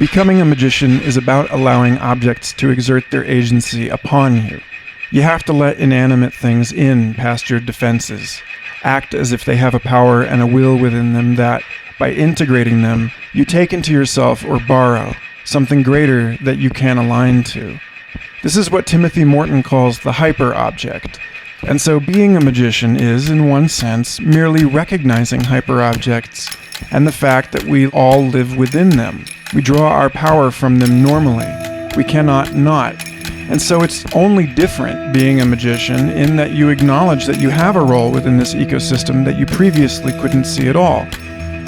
Becoming a magician is about allowing objects to exert their agency upon you. You have to let inanimate things in past your defenses, act as if they have a power and a will within them that, by integrating them, you take into yourself or borrow, something greater that you can align to. This is what Timothy Morton calls the hyper-object. And so being a magician is, in one sense, merely recognizing hyper-objects and the fact that we all live within them. We draw our power from them normally. We cannot not. And so it's only different being a magician in that you acknowledge that you have a role within this ecosystem that you previously couldn't see at all.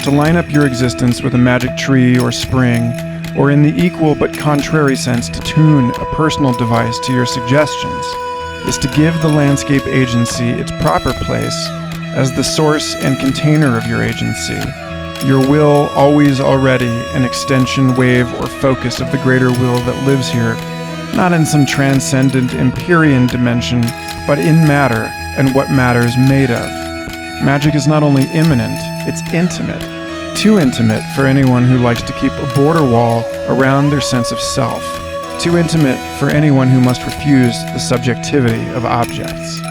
To line up your existence with a magic tree or spring, or in the equal but contrary sense to tune a personal device to your suggestions, is to give the landscape agency its proper place as the source and container of your agency. Your will always already an extension, wave, or focus of the greater will that lives here, not in some transcendent Empyrean dimension, but in matter and what matter is made of. Magic is not only immanent, it's intimate. Too intimate for anyone who likes to keep a border wall around their sense of self. Too intimate for anyone who must refuse the subjectivity of objects.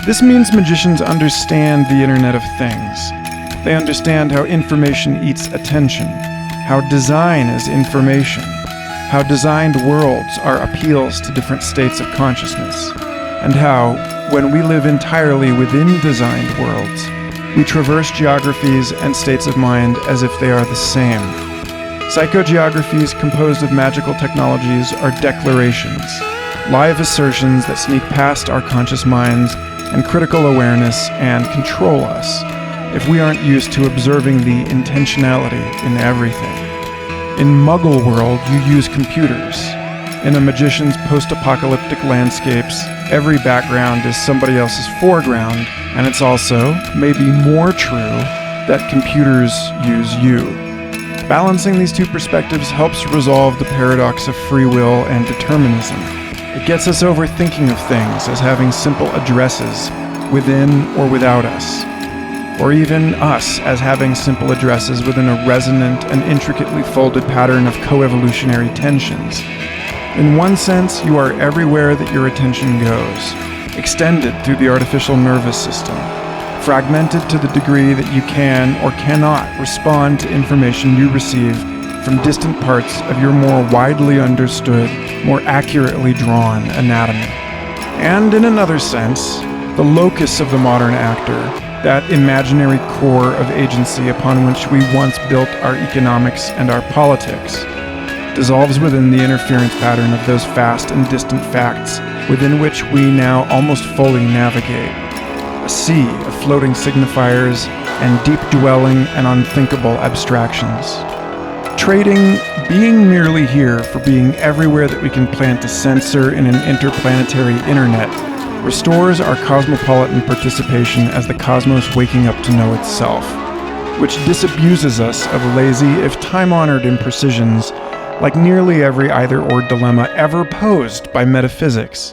This means magicians understand the Internet of Things. They understand how information eats attention, how design is information, how designed worlds are appeals to different states of consciousness, and how, when we live entirely within designed worlds, we traverse geographies and states of mind as if they are the same. Psychogeographies composed of magical technologies are declarations, live assertions that sneak past our conscious minds and critical awareness and control us, if we aren't used to observing the intentionality in everything. In Muggle world, you use computers. In a magician's post-apocalyptic landscapes, every background is somebody else's foreground, and it's also, maybe more true, that computers use you. Balancing these two perspectives helps resolve the paradox of free will and determinism. It gets us over thinking of things as having simple addresses, within or without us, or even us as having simple addresses within a resonant and intricately folded pattern of coevolutionary tensions. In one sense, you are everywhere that your attention goes, extended through the artificial nervous system, fragmented to the degree that you can or cannot respond to information you receive from distant parts of your more widely understood, more accurately drawn anatomy. And in another sense, the locus of the modern actor, that imaginary core of agency upon which we once built our economics and our politics, dissolves within the interference pattern of those vast and distant facts within which we now almost fully navigate. A sea of floating signifiers and deep-dwelling and unthinkable abstractions. Trading being merely here for being everywhere that we can plant a sensor in an interplanetary internet restores our cosmopolitan participation as the cosmos waking up to know itself, which disabuses us of lazy, if time-honored imprecisions, like nearly every either-or dilemma ever posed by metaphysics.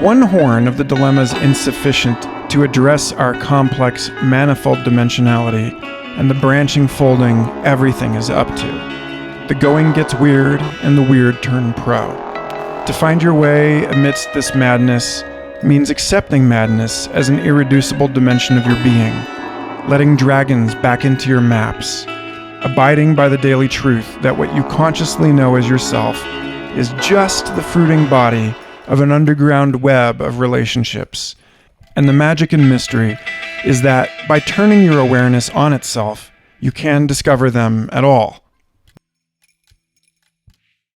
One horn of the dilemma is insufficient to address our complex, manifold dimensionality and the branching folding everything is up to. The going gets weird, and the weird turn pro. To find your way amidst this madness means accepting madness as an irreducible dimension of your being, letting dragons back into your maps, abiding by the daily truth that what you consciously know as yourself is just the fruiting body of an underground web of relationships. And the magic and mystery is that by turning your awareness on itself, you can discover them at all.